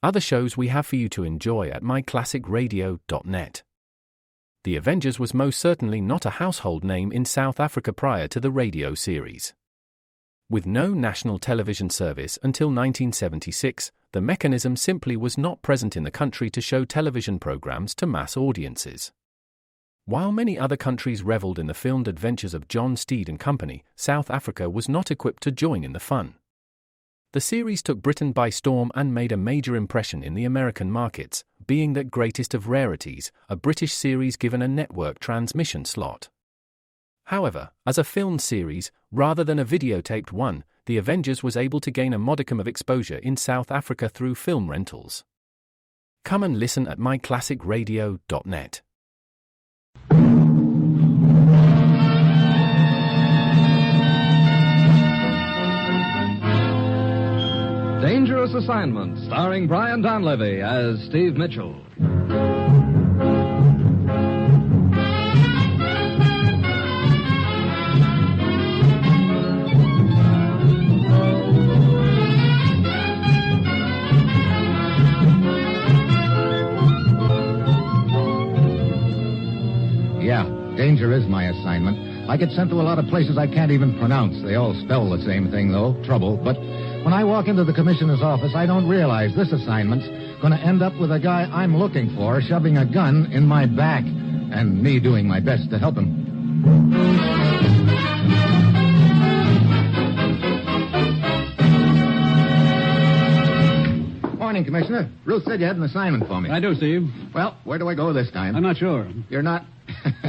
other shows we have for you to enjoy at myclassicradio.net. The Avengers was most certainly not a household name in South Africa prior to the radio series. With no national television service until 1976, the mechanism simply was not present in the country to show television programs to mass audiences. While many other countries reveled in the filmed adventures of John Steed and company, South Africa was not equipped to join in the fun. The series took Britain by storm and made a major impression in the American markets, being that greatest of rarities, a British series given a network transmission slot. However, as a filmed series, rather than a videotaped one, The Avengers was able to gain a modicum of exposure in South Africa through film rentals. Come and listen at myclassicradio.net. Dangerous Assignment, starring Brian Donlevy as Steve Mitchell. Yeah, danger is my assignment. I get sent to a lot of places I can't even pronounce. They all spell the same thing, though, trouble. But when I walk into the commissioner's office, I don't realize this assignment's going to end up with a guy I'm looking for shoving a gun in my back, and me doing my best to help him. Morning, Commissioner. Ruth said you had an assignment for me. I do, Steve. Well, where do I go this time? I'm not sure. You're not?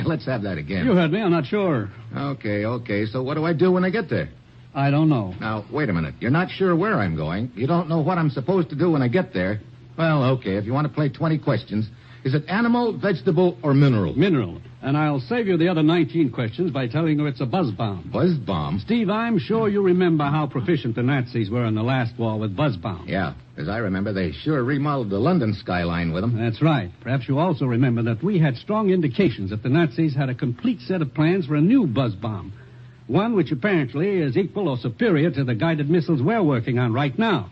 Let's have that again. You heard me. I'm not sure. Okay. So what do I do when I get there? I don't know. Now, wait a minute. You're not sure where I'm going. You don't know what I'm supposed to do when I get there. Well, okay, if you want to play 20 questions. Is it animal, vegetable, or mineral? Mineral. And I'll save you the other 19 questions by telling you it's a buzz bomb. Buzz bomb? Steve, I'm sure you remember how proficient the Nazis were in the last war with buzz bombs. Yeah. As I remember, they sure remodeled the London skyline with them. That's right. Perhaps you also remember that we had strong indications that the Nazis had a complete set of plans for a new buzz bomb. One which apparently is equal or superior to the guided missiles we're working on right now.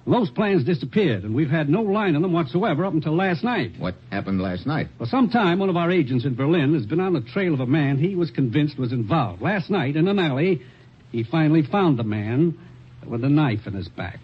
Those plans disappeared, and we've had no line on them whatsoever up until last night. What happened last night? For some time, one of our agents in Berlin has been on the trail of a man he was convinced was involved. Last night, in an alley, he finally found the man with a knife in his back.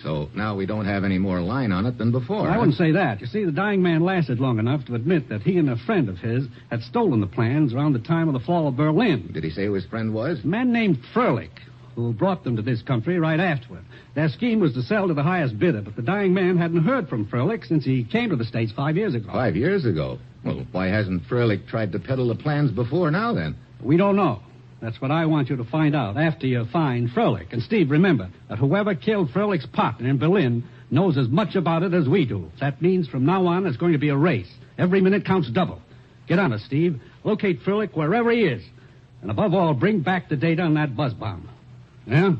So now we don't have any more line on it than before. I wouldn't say that. You see, the dying man lasted long enough to admit that he and a friend of his had stolen the plans around the time of the fall of Berlin. Did he say who his friend was? A man named Froelich, who brought them to this country right afterward. Their scheme was to sell to the highest bidder, but the dying man hadn't heard from Froelich since he came to the States 5 years ago. 5 years ago? Well, why hasn't Froelich tried to peddle the plans before now, then? We don't know. That's what I want you to find out after you find Froelich. And, Steve, remember that whoever killed Froelich's partner in Berlin knows as much about it as we do. That means from now on it's going to be a race. Every minute counts double. Get on it, Steve. Locate Froelich wherever he is. And above all, bring back the data on that buzz bomb. Yeah?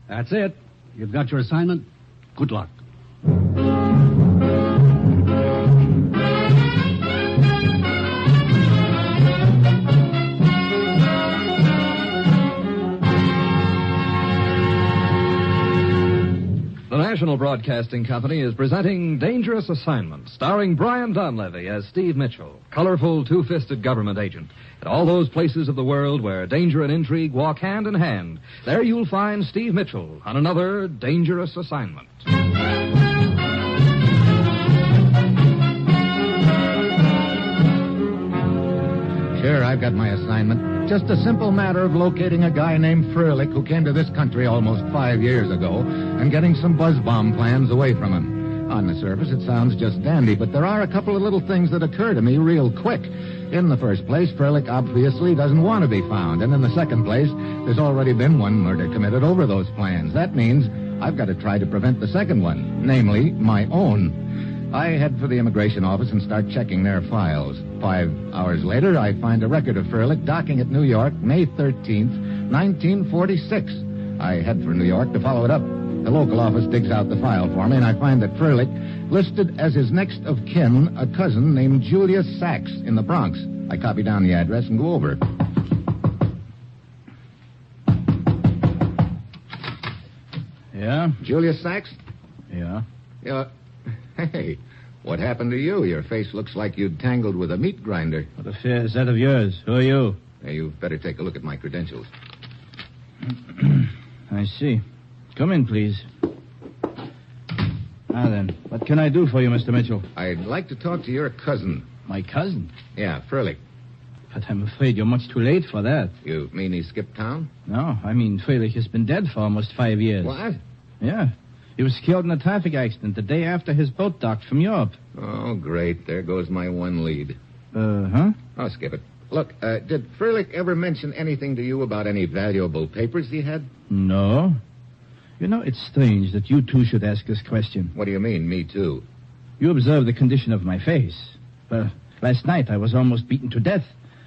That's it. You've got your assignment. Good luck. The National Broadcasting Company is presenting Dangerous Assignment, starring Brian Donlevy as Steve Mitchell, colorful, two-fisted government agent. At all those places of the world where danger and intrigue walk hand in hand, there you'll find Steve Mitchell on another Dangerous Assignment. Sure, I've got my assignment. Just a simple matter of locating a guy named Froelich who came to this country almost 5 years ago and getting some buzz bomb plans away from him. On the surface, it sounds just dandy, but there are a couple of little things that occur to me real quick. In the first place, Froelich obviously doesn't want to be found. And in the second place, there's already been one murder committed over those plans. That means I've got to try to prevent the second one, namely my own. I head for the immigration office and start checking their files. 5 hours later, I find a record of Froelich docking at New York, May 13th, 1946. I head for New York to follow it up. The local office digs out the file for me, and I find that Froelich listed as his next of kin a cousin named Julius Sachs in the Bronx. I copy down the address and go over. Yeah? Julius Sachs? Yeah. Hey, what happened to you? Your face looks like you'd tangled with a meat grinder. What affair is that of yours? Who are you? Hey, you'd better take a look at my credentials. I see. Come in, please. Now then, what can I do for you, Mr. Mitchell? I'd like to talk to your cousin. My cousin? Yeah, Froelich. But I'm afraid you're much too late for that. You mean he skipped town? No, I mean Freilich has been dead for almost 5 years. What? Yeah. He was killed in a traffic accident the day after his boat docked from Europe. Oh, great. There goes my one lead. Huh? I'll skip it. Look, did Froelich ever mention anything to you about any valuable papers he had? No. You know, it's strange that you two should ask this question. What do you mean, me too? You observe the condition of my face. Last night I was almost beaten to death.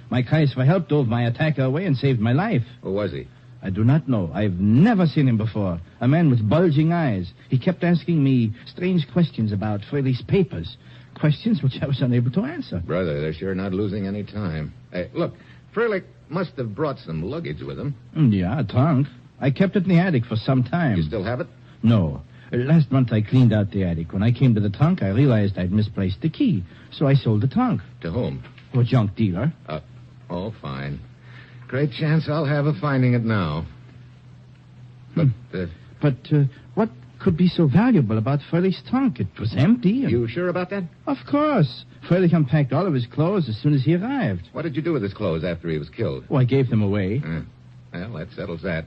My cries for help drove my attacker away and saved my life. Who was he? I do not know. I've never seen him before. A man with bulging eyes. He kept asking me strange questions about Freilich's papers. Questions which I was unable to answer. Brother, they're sure not losing any time. Look, Froelich must have brought some luggage with him. Yeah, a trunk. I kept it in the attic for some time. You still have it? No. Last month I cleaned out the attic. When I came to the trunk, I realized I'd misplaced the key. So I sold the trunk. To whom? To a junk dealer. Oh, fine. Great chance I'll have of finding it now. But what could be so valuable about Freilich's trunk? It was empty. You sure about that? Of course. Freilich unpacked all of his clothes as soon as he arrived. What did you do with his clothes after he was killed? Oh, I gave them away. Well, that settles that.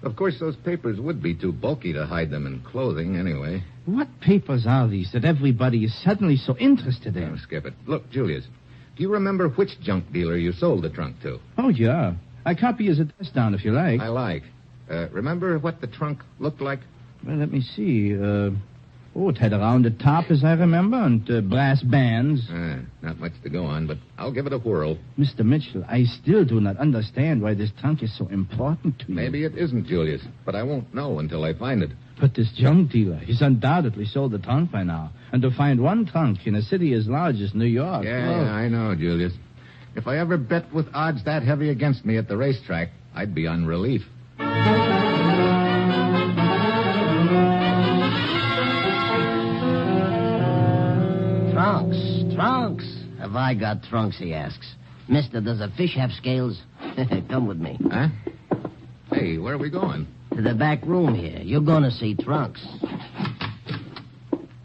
Of course, those papers would be too bulky to hide them in clothing anyway. What papers are these that everybody is suddenly so interested in? Oh, skip it. Look, Julius, do you remember which junk dealer you sold the trunk to? Oh, yeah. I copy his address down if you like. I like. Remember what the trunk looked like? Well, let me see. It had a rounded top, as I remember, and brass bands. Not much to go on, but I'll give it a whirl. Mr. Mitchell, I still do not understand why this trunk is so important to you. Maybe it isn't, Julius, but I won't know until I find it. But this junk dealer, he's undoubtedly sold the trunk by now. And to find one trunk in a city as large as New York... Yeah, I know, Julius. If I ever bet with odds that heavy against me at the racetrack, I'd be on relief. Trunks. Have I got trunks, he asks. Mister, does a fish have scales? Come with me. Huh? Hey, where are we going? To the back room here. You're going to see trunks.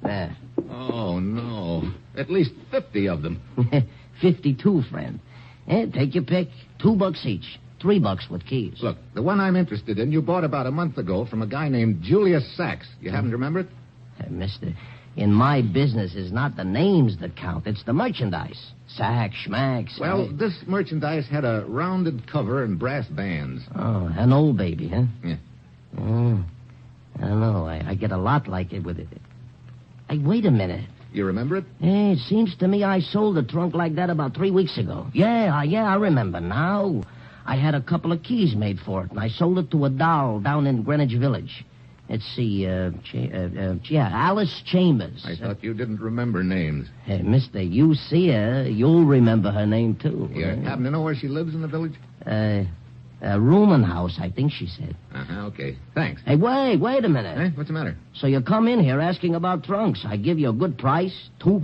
There. Oh, no. At least 50 of them. 52, friend. Take your pick. $2 each. $3 with keys. Look, the one I'm interested in you bought about a month ago from a guy named Julius Sachs. You happen to remember it? Mister, in my business, it's not the names that count. It's the merchandise. Sack, schmack. Well, this merchandise had a rounded cover and brass bands. Oh, an old baby, huh? Yeah. Oh, I don't know. I get a lot like it with it. Hey, wait a minute. You remember it? It seems to me I sold a trunk like that about 3 weeks ago. Yeah, I remember now. I had a couple of keys made for it, and I sold it to a doll down in Greenwich Village. Let's see, Alice Chambers. I thought you didn't remember names. Hey, mister, you see her, you'll remember her name, too. You happen to know where she lives in the village? Rooman House, I think she said. Okay. Thanks. Hey, wait a minute. Hey, what's the matter? So you come in here asking about trunks. I give you a good price, $2,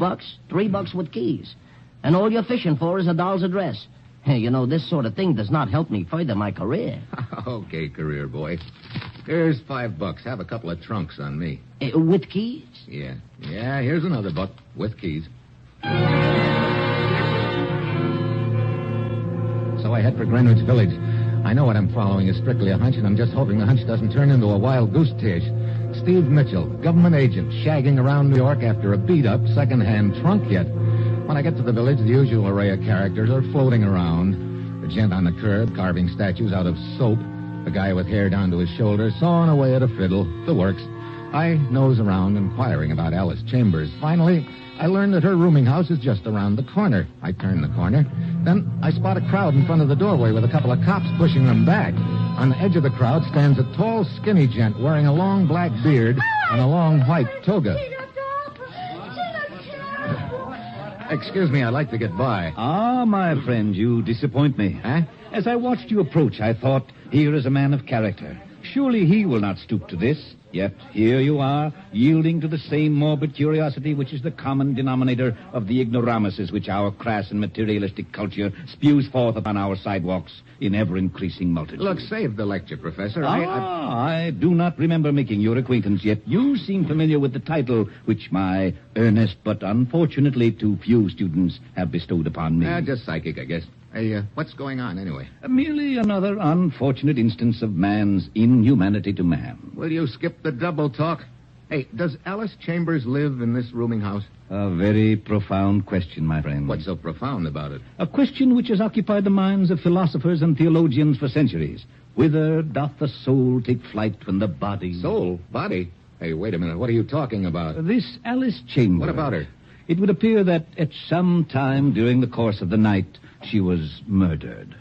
$3 with keys. And all you're fishing for is a doll's address. Hey, you know, this sort of thing does not help me further my career. Okay, career boy. Here's $5. Have a couple of trunks on me. With keys? Yeah, here's another $1 with keys. So I head for Greenwich Village. I know what I'm following is strictly a hunch, and I'm just hoping the hunch doesn't turn into a wild goose chase. Steve Mitchell, government agent, shagging around New York after a beat-up second-hand trunk hit. When I get to the village, the usual array of characters are floating around. The gent on the curb carving statues out of soap. The guy with hair down to his shoulders sawing away at a fiddle. The works. I nose around inquiring about Alice Chambers. Finally, I learn that her rooming house is just around the corner. I turn the corner. Then I spot a crowd in front of the doorway with a couple of cops pushing them back. On the edge of the crowd stands a tall, skinny gent wearing a long black beard and a long white toga. Excuse me, I'd like to get by. Ah, my friend, you disappoint me. Huh? As I watched you approach, I thought, here is a man of character. surely he will not stoop to this. Yet here you are, yielding to the same morbid curiosity which is the common denominator of the ignoramuses which our crass and materialistic culture spews forth upon our sidewalks in ever-increasing multitudes. Look, save the lecture, Professor. I do not remember making your acquaintance, yet you seem familiar with the title which my earnest but unfortunately too few students have bestowed upon me. Just psychic, I guess. Hey, what's going on, anyway? Merely another unfortunate instance of man's inhumanity to man. Will you skip the double talk? Hey, does Alice Chambers live in this rooming house? A very profound question, my friend. What's so profound about it? A question which has occupied the minds of philosophers and theologians for centuries. Whither doth the soul take flight when the body... Soul? Body? Hey, wait a minute. What are you talking about? This Alice Chambers... What about her? It would appear that at some time during the course of the night, she was murdered.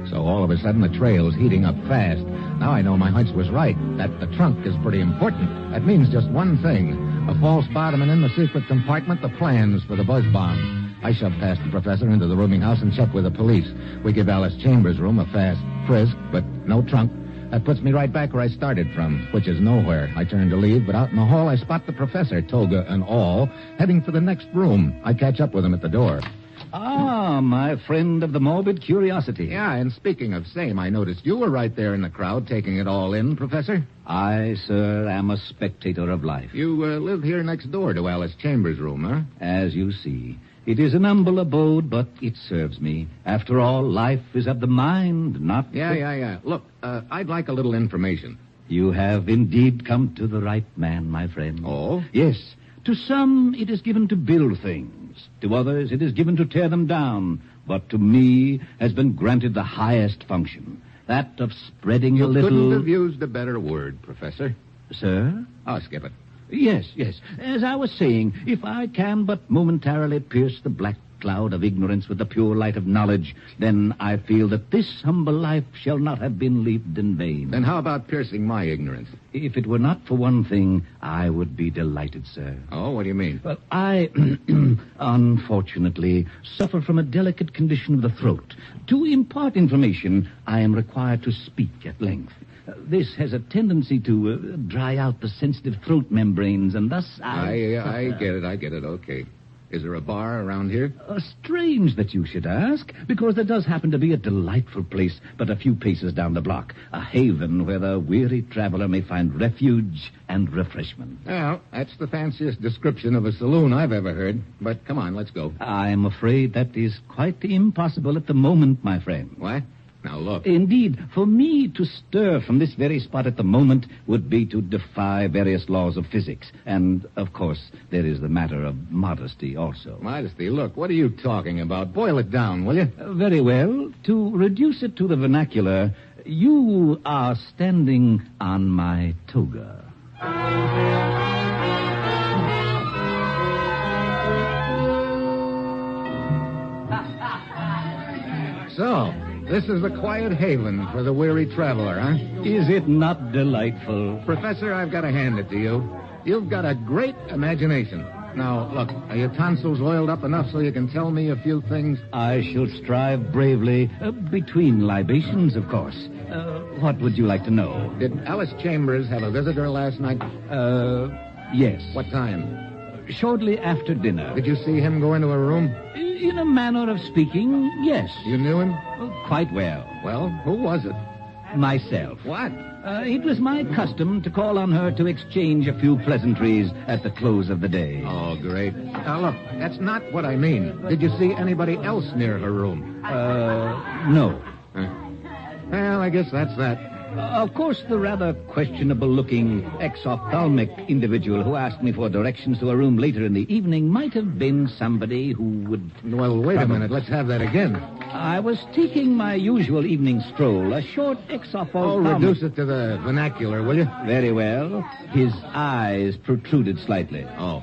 So all of a sudden the trail's heating up fast. Now I know my hunch was right, that the trunk is pretty important. That means just one thing. A false bottom and in the secret compartment, the plans for the buzz bomb. I shove past the professor into the rooming house and check with the police. We give Alice Chambers' room a fast frisk, but no trunk. That puts me right back where I started from, which is nowhere. I turn to leave, but out in the hall I spot the professor, toga and all, heading for the next room. I catch up with him at the door. Ah, my friend of the morbid curiosity. Yeah, and speaking of same, I noticed you were right there in the crowd taking it all in, Professor. I, sir, am a spectator of life. You live here next door to Alice Chambers' room, huh? As you see. It is an humble abode, but it serves me. After all, life is of the mind, not... Yeah. Look, I'd like a little information. You have indeed come to the right man, my friend. Oh? Yes. To some, it is given to build things. To others, it is given to tear them down. But to me has been granted the highest function, that of spreading a little... You couldn't have used a better word, Professor. Sir? I'll skip it. Yes. As I was saying, if I can but momentarily pierce the black cloud of ignorance with the pure light of knowledge, then I feel that this humble life shall not have been lived in vain. Then how about piercing my ignorance? If it were not for one thing, I would be delighted, sir. Oh, what do you mean? Well, I, unfortunately, suffer from a delicate condition of the throat. To impart information, I am required to speak at length. This has a tendency to dry out the sensitive throat membranes, and thus I get it, okay. Is there a bar around here? Strange that you should ask, because there does happen to be a delightful place but a few paces down the block. A haven where the weary traveler may find refuge and refreshment. Well, that's the fanciest description of a saloon I've ever heard. But come on, let's go. I'm afraid that is quite impossible at the moment, my friend. What? Now, look. Indeed, for me to stir from this very spot at the moment would be to defy various laws of physics. And, of course, there is the matter of modesty also. Modesty? Look, what are you talking about? Boil it down, will you? Very well. To reduce it to the vernacular, you are standing on my toga. So... this is the quiet haven for the weary traveler, huh? Is it not delightful? Professor, I've got to hand it to you. You've got a great imagination. Now, look, are your tonsils oiled up enough so you can tell me a few things? I shall strive bravely, between libations, of course. What would you like to know? Did Alice Chambers have a visitor last night? Yes. What time? Shortly after dinner. Did you see him go into a room? In a manner of speaking, yes. You knew him? Quite well. Well, who was it? Myself. What? It was my custom to call on her to exchange a few pleasantries at the close of the day. Oh, great. Now, look, that's not what I mean. Did you see anybody else near her room? No. Well, I guess that's that. Of course, the rather questionable-looking exophthalmic individual who asked me for directions to a room later in the evening might have been somebody who would... Well, wait a minute. Let's have that again. I was taking my usual evening stroll, a short exophthalmic... Oh, reduce it to the vernacular, will you? Very well. His eyes protruded slightly. Oh.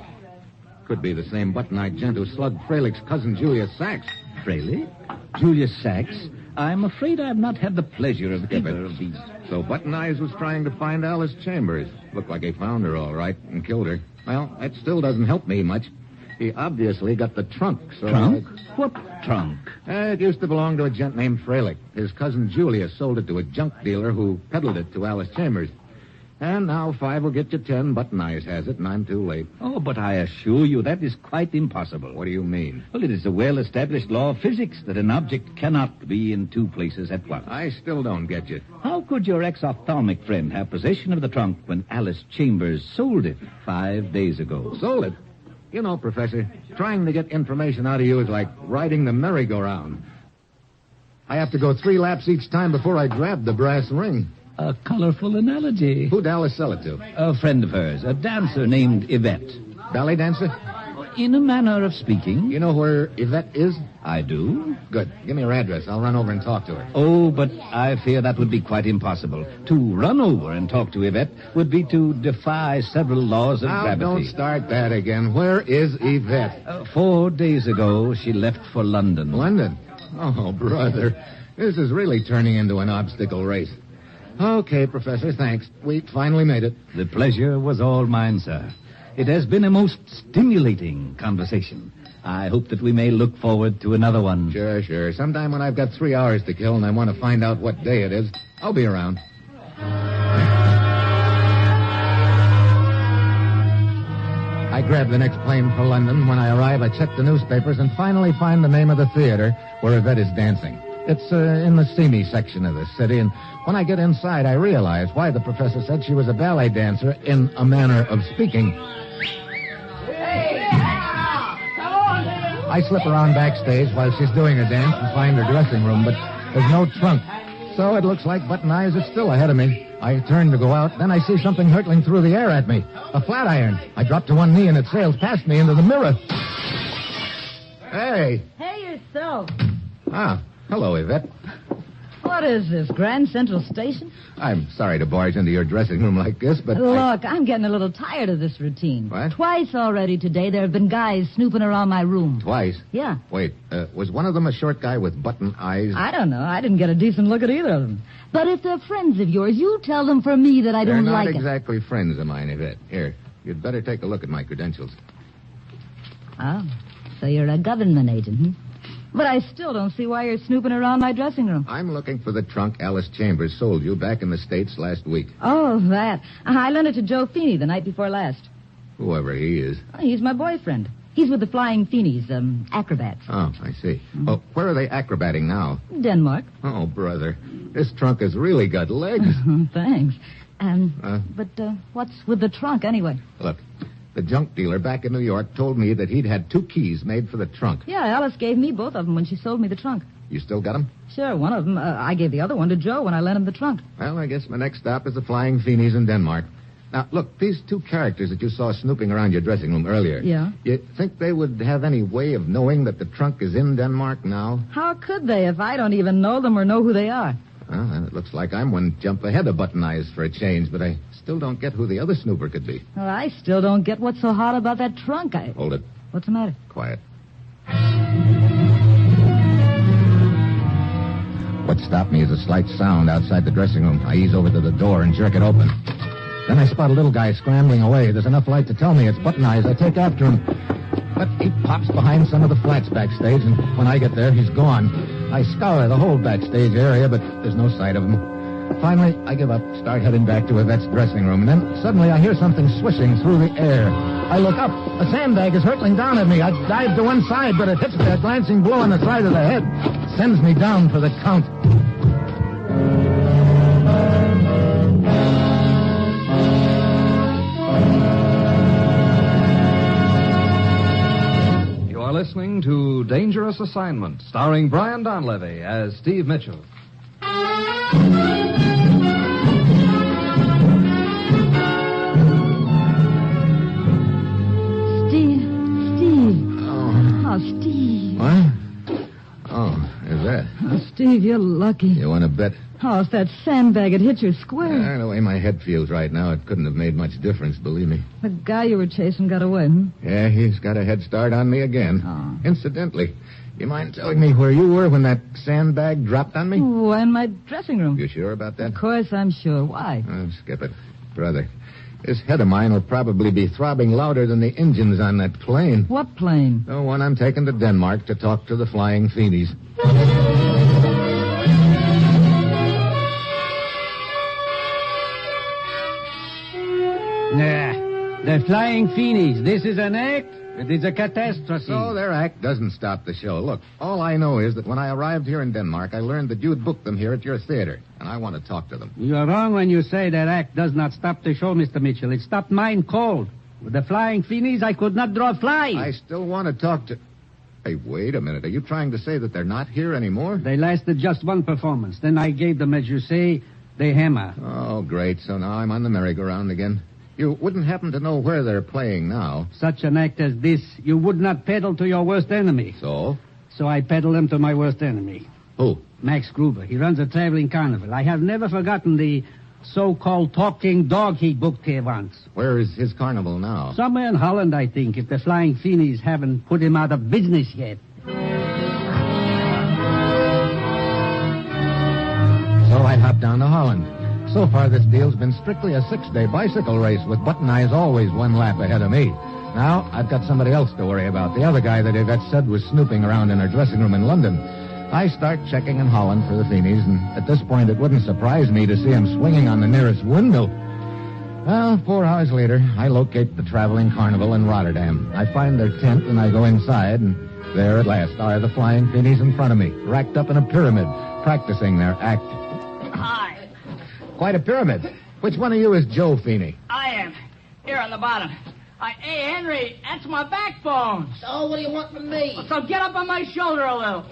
Could be the same button-eyed gent who slugged Freilich's cousin Julius Sachs. Freilich? Julius Sachs? I'm afraid I've not had the pleasure of either of these... So Button Eyes was trying to find Alice Chambers. Looked like he found her all right and killed her. Well, that still doesn't help me much. He obviously got the trunk, so... Trunk? What trunk? It used to belong to a gent named Freilich. His cousin Julius sold it to a junk dealer who peddled it to Alice Chambers. And now 5 will get you 10. Button Eyes has it, and I'm too late. Oh, but I assure you that is quite impossible. What do you mean? Well, it is a well-established law of physics that an object cannot be in two places at once. I still don't get you. How could your ex-ophthalmic friend have possession of the trunk when Alice Chambers sold it 5 days ago? Sold it? You know, Professor, trying to get information out of you is like riding the merry-go-round. I have to go 3 laps each time before I grab the brass ring. A colorful analogy. Who'd Alice sell it to? A friend of hers, a dancer named Yvette. Ballet dancer? In a manner of speaking. You know where Yvette is? I do. Good. Give me her address. I'll run over and talk to her. Oh, but I fear that would be quite impossible. To run over and talk to Yvette would be to defy several laws of Now, gravity. don't start that again. Where is Yvette? 4 days ago, she left for London. London? Oh, brother. This is really turning into an obstacle race. Okay, Professor, thanks. We finally made it. The pleasure was all mine, sir. It has been a most stimulating conversation. I hope that we may look forward to another one. Sure. Sometime when I've got 3 hours to kill and I want to find out what day it is, I'll be around. I grab the next plane for London. When I arrive, I check the newspapers and finally find the name of the theater where Yvette is dancing. It's in the seamy section of the city, and when I get inside, I realize why the professor said she was a ballet dancer in a manner of speaking. I slip around backstage while she's doing her dance and find her dressing room, but there's no trunk. So it looks like Button Eyes is still ahead of me. I turn to go out, then I see something hurtling through the air at me. A flat iron. I drop to one knee and it sails past me into the mirror. Hey. Hey, yourself. Ah. Hello, Yvette. What is this, Grand Central Station? I'm sorry to barge into your dressing room like this, but... Look, I'm getting a little tired of this routine. What? Twice already today there have been guys snooping around my room. Twice? Yeah. Wait, was one of them a short guy with button eyes? I don't know. I didn't get a decent look at either of them. But if they're friends of yours, you tell them for me that I They're don't not like them. exactly friends of mine, Yvette. Here, you'd better take a look at my credentials. Oh, so you're a government agent, hmm? But I still don't see why you're snooping around my dressing room. I'm looking for the trunk Alice Chambers sold you back in the States last week. Oh, that. I lent it to Joe Feeney the night before last. Whoever he is. Oh, he's my boyfriend. He's with the Flying Feenies, acrobats. Oh, I see. Well, where are they acrobating now? Denmark. Oh, brother. This trunk has really got legs. Thanks. But what's with the trunk, anyway? Look, the junk dealer back in New York told me that he'd had 2 keys made for the trunk. Yeah, Alice gave me both of them when she sold me the trunk. You still got them? Sure, one of them. I gave the other one to Joe when I lent him the trunk. Well, I guess my next stop is the Flying Feenies in Denmark. Now, look, these 2 characters that you saw snooping around your dressing room earlier. Yeah? You think they would have any way of knowing that the trunk is in Denmark now? How could they if I don't even know them or know who they are? Well, then it looks like I'm one jump ahead of Button Eyes for a change, but I still don't get who the other snooper could be. Well, I still don't get what's so hot about that trunk. Hold it. What's the matter? Quiet. What stopped me is a slight sound outside the dressing room. I ease over to the door and jerk it open. Then I spot a little guy scrambling away. There's enough light to tell me it's Button Eyes. I take after him. But he pops behind some of the flats backstage, and when I get there, he's gone. I scour the whole backstage area, but there's no sight of him. Finally, I give up, start heading back to Yvette's dressing room, and then suddenly I hear something swishing through the air. I look up. A sandbag is hurtling down at me. I dive to one side, but it hits me a glancing blow on the side of the head. Sends me down for the count. Listening to Dangerous Assignment, starring Brian Donlevy as Steve Mitchell. Steve. Oh, Steve. What? Oh, is that? Oh, Steve, you're lucky. You want to bet? Oh, if that sandbag had hit your square. The way my head feels right now, it couldn't have made much difference, believe me. The guy you were chasing got away, hmm? Yeah, he's got a head start on me again. Oh. Incidentally, you mind telling me where you were when that sandbag dropped on me? Why, in my dressing room. You sure about that? Of course I'm sure. Why? Oh, skip it. Brother, This head of mine will probably be throbbing louder than the engines on that plane. What plane? The one I'm taking to Denmark to talk to the Flying Feenies. The Flying Feenies. This is an act? It is a catastrophe. So their act doesn't stop the show. Look, all I know is that when I arrived here in Denmark, I learned that you'd booked them here at your theater, and I want to talk to them. You're wrong when you say that act does not stop the show, Mr. Mitchell. It stopped mine cold. With the Flying Feenies, I could not draw flies. I still want to talk to... Hey, wait a minute. Are you trying to say that they're not here anymore? They lasted just one performance. Then I gave them, as you say, the hammer. Oh, great. So now I'm on the merry-go-round again. You wouldn't happen to know where they're playing now. Such an act as this, you would not peddle to your worst enemy. So? So I peddle them to my worst enemy. Who? Max Gruber. He runs a traveling carnival. I have never forgotten the so-called talking dog he booked here once. Where is his carnival now? Somewhere in Holland, I think, if the Flying Feenies haven't put him out of business yet. So I hopped down to Holland. So far, this deal's been strictly a 6-day bicycle race with Button Eyes always one lap ahead of me. Now, I've got somebody else to worry about, the other guy that Yvette said was snooping around in her dressing room in London. I start checking in Holland for the Feenies, and at this point, it wouldn't surprise me to see him swinging on the nearest windmill. Well, 4 hours later, I locate the traveling carnival in Rotterdam. I find their tent, and I go inside, and there at last are the Flying Feenies in front of me, racked up in a pyramid, practicing their act. Hi, Quite a pyramid. Which one of you is Joe Feeney? I am. Here on the bottom. Hey, Henry, that's my backbone. So what do you want from me? So get up on my shoulder a little.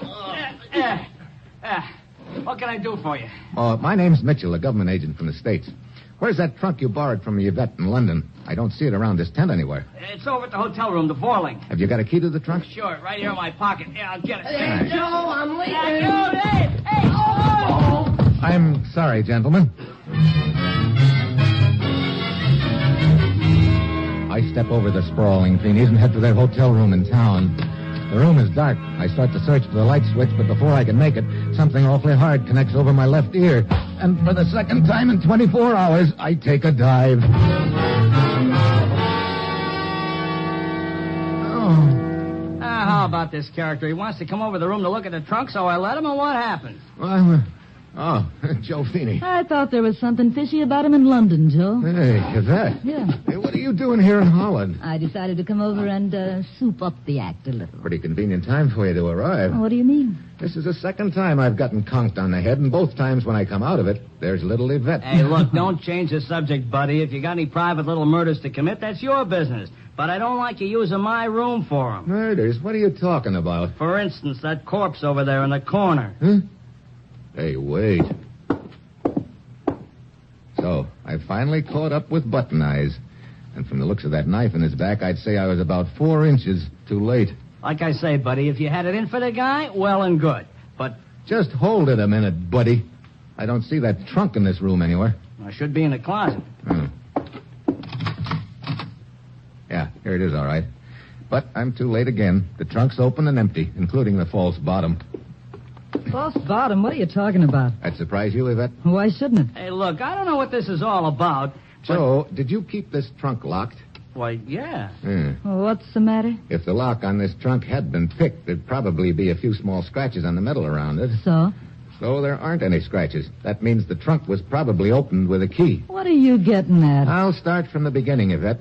What can I do for you? Oh, my name's Mitchell, a government agent from the States. Where's that trunk you borrowed from Yvette in London? I don't see it around this tent anywhere. It's over at the hotel room, the Vorling. Have you got a key to the trunk? Sure, right here in my pocket. Yeah, I'll get it. Hey, Joe, I'm leaving. Hey, oh! I'm sorry, gentlemen. I step over the sprawling Feenies and head to their hotel room in town. The room is dark. I start to search for the light switch, but before I can make it, something awfully hard connects over my left ear. And for the second time in 24 hours, I take a dive. Oh. How about this character? He wants to come over the room to look at the trunk, so I let him, and what happened? Oh, Joe Feeney. I thought there was something fishy about him in London, Joe. Hey, Yvette. Yeah. Hey, what are you doing here in Holland? I decided to come over and soup up the act a little. Pretty convenient time for you to arrive. What do you mean? This is the second time I've gotten conked on the head, and both times when I come out of it, there's little Yvette. Hey, look, don't change the subject, buddy. If you got any private little murders to commit, that's your business. But I don't like you using my room for them. Murders? What are you talking about? For instance, that corpse over there in the corner. Huh? Hey, wait. So, I finally caught up with Button Eyes. And from the looks of that knife in his back, I'd say I was about 4 inches too late. Like I say, buddy, if you had it in for the guy, well and good. But Just hold it a minute, buddy. I don't see that trunk in this room anywhere. I should be in the closet. Yeah, here it is, all right. But I'm too late again. The trunk's open and empty, including the false bottom. False bottom? What are you talking about? That surprise you, Yvette? Why shouldn't it? Hey, look, I don't know what this is all about. Joe, did you keep this trunk locked? Why, yeah. Well, what's the matter? If the lock on this trunk had been picked, there'd probably be a few small scratches on the metal around it. So? So there aren't any scratches. That means the trunk was probably opened with a key. What are you getting at? I'll start from the beginning, Yvette.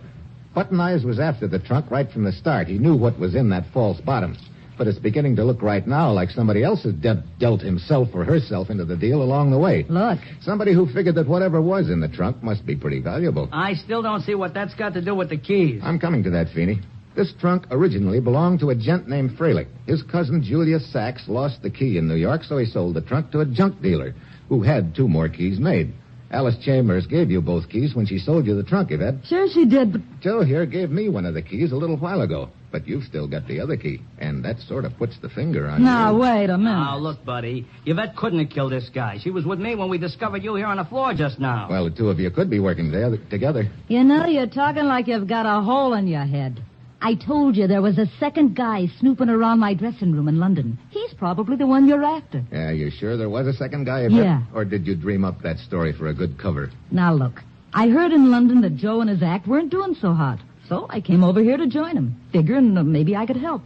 Button Eyes was after the trunk right from the start. He knew what was in that false bottom. But it's beginning to look right now like somebody else has dealt himself or herself into the deal along the way. Look. Somebody who figured that whatever was in the trunk must be pretty valuable. I still don't see what that's got to do with the keys. I'm coming to that, Feeney. This trunk originally belonged to a gent named Freilich. His cousin Julius Sachs lost the key in New York, so he sold the trunk to a junk dealer who had 2 more keys made. Alice Chambers gave you both keys when she sold you the trunk, Yvette. Sure she did, but... Joe here gave me one of the keys a little while ago. But you've still got the other key, and that sort of puts the finger on Now, you. wait a minute. Now, look, buddy. Yvette couldn't have killed this guy. She was with me when we discovered you here on the floor just now. Well, the 2 of you could be working together. You know, you're talking like you've got a hole in your head. I told you there was a second guy snooping around my dressing room in London. He's probably the one you're after. Yeah, you sure there was a second guy, Yvette? Yeah. Or did you dream up that story for a good cover? Now, look. I heard in London that Joe and his act weren't doing so hot. So I came over here to join him, figuring maybe I could help.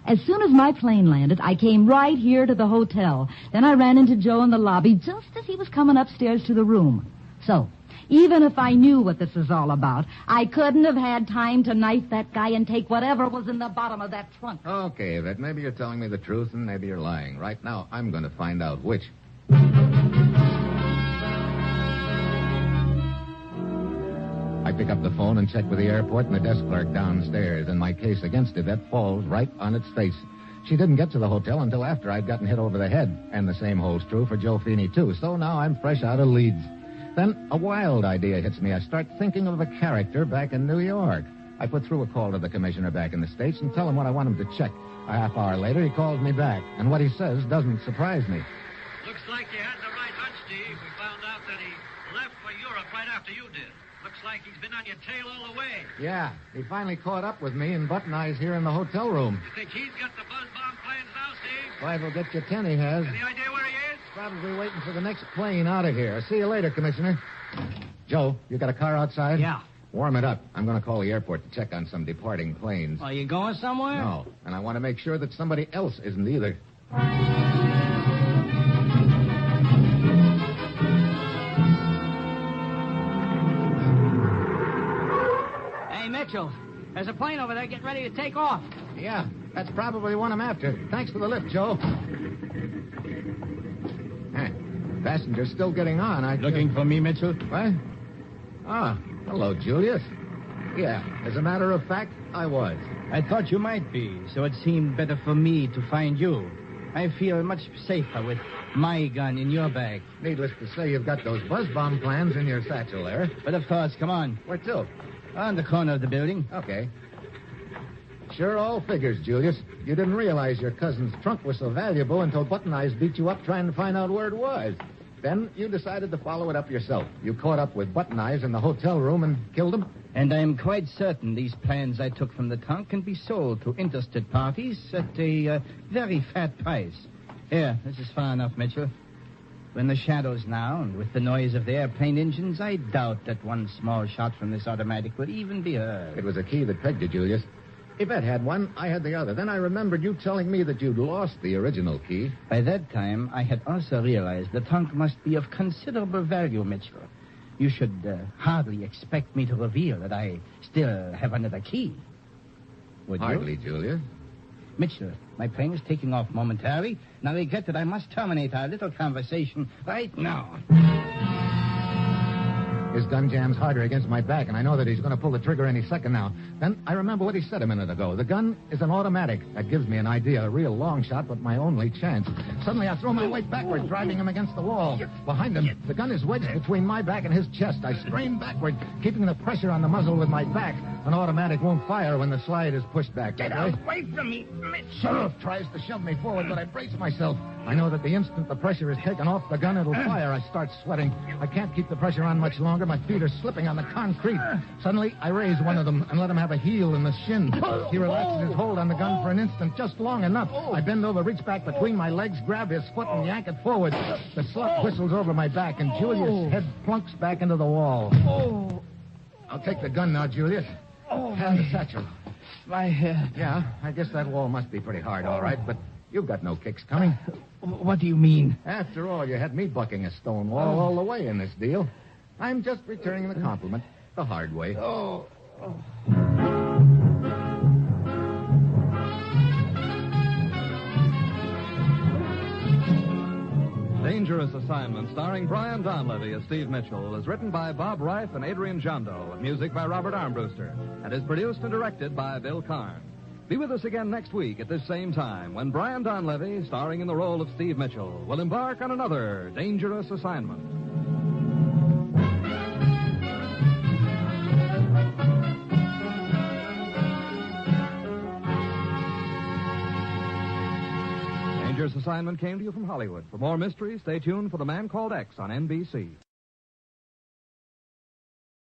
As soon as my plane landed, I came right here to the hotel. Then I ran into Joe in the lobby just as he was coming upstairs to the room. So, even if I knew what this is all about, I couldn't have had time to knife that guy and take whatever was in the bottom of that trunk. Okay, Yvette, maybe you're telling me the truth and maybe you're lying. Right now, I'm going to find out which. I pick up the phone and check with the airport and the desk clerk downstairs, and my case against Yvette falls right on its face. She didn't get to the hotel until after I'd gotten hit over the head, and the same holds true for Joe Feeney, too. So now I'm fresh out of Leeds. Then a wild idea hits me. I start thinking of a character back in New York. I put through a call to the commissioner back in the States and tell him what I want him to check. A half hour later, he calls me back, and what he says doesn't surprise me. Looks like you had the right hunch, Steve. We found out that he left for Europe right after you did. Looks like he's been on your tail all the way. Yeah, he finally caught up with me and Button Eyes here in the hotel room. You think he's got the buzz bomb plans now, Steve? 5 will get you 10, he has. Any idea where he is? Probably waiting for the next plane out of here. See you later, Commissioner. Joe, you got a car outside? Yeah. Warm it up. I'm going to call the airport to check on some departing planes. Are you going somewhere? No, and I want to make sure that somebody else isn't either. Hey, Mitchell, there's a plane over there getting ready to take off. Yeah, that's probably one I'm after. Thanks for the lift, Joe. Passenger's still getting on. Looking for me, Mitchell? What? Ah, hello, Julius. Yeah, as a matter of fact, I was. I thought you might be, so it seemed better for me to find you. I feel much safer with my gun in your bag. Needless to say, you've got those buzz bomb plans in your satchel there. But of course, come on. Where to? On the corner of the building. Okay. Sure all figures, Julius. You didn't realize your cousin's trunk was so valuable until Button Eyes beat you up trying to find out where it was. Then you decided to follow it up yourself. You caught up with Button Eyes in the hotel room and killed him? And I am quite certain these plans I took from the trunk can be sold to interested parties at a very fat price. Here, this is far enough, Mitchell. We're in the shadows now, and with the noise of the airplane engines, I doubt that one small shot from this automatic would even be heard. It was a key that pegged you, Julius. Yvette had one, I had the other. Then I remembered you telling me that you'd lost the original key. By that time, I had also realized the trunk must be of considerable value, Mitchell. You should hardly expect me to reveal that I still have another key. Would you? Hardly, Julius. Mitchell, my plane is taking off momentarily, and I regret that I must terminate our little conversation right now. His gun jams harder against my back, and I know that he's going to pull the trigger any second now. Then I remember what he said a minute ago. The gun is an automatic. That gives me an idea, a real long shot, but my only chance. Suddenly, I throw my weight backward, driving him against the wall. Behind him, the gun is wedged between my back and his chest. I strain backward, keeping the pressure on the muzzle with my back. An automatic won't fire when the slide is pushed back. Get away from me, Sheriff tries to shove me forward, but I brace myself. I know that the instant the pressure is taken off the gun, it'll fire. I start sweating. I can't keep the pressure on much longer. My feet are slipping on the concrete. Suddenly, I raise one of them and let him have a heel in the shin. He relaxes his hold on the gun for an instant, just long enough. I bend over, reach back between my legs, grab his foot, and yank it forward. The slug whistles over my back, and Julius' head plunks back into the wall. I'll take the gun now, Julius. And the satchel. My head. Yeah, I guess that wall must be pretty hard, all right, but you've got no kicks coming. What do you mean? After all, you had me bucking a stone wall all the way in this deal. I'm just returning the compliment the hard way. Dangerous Assignment, starring Brian Donlevy as Steve Mitchell, is written by Bob Reif and Adrian Jondo, with music by Robert Armbruster, and is produced and directed by Bill Karn. Be with us again next week at this same time when Brian Donlevy, starring in the role of Steve Mitchell, will embark on another Dangerous Assignment. Dangerous Assignment came to you from Hollywood. For more mysteries, stay tuned for The Man Called X on NBC.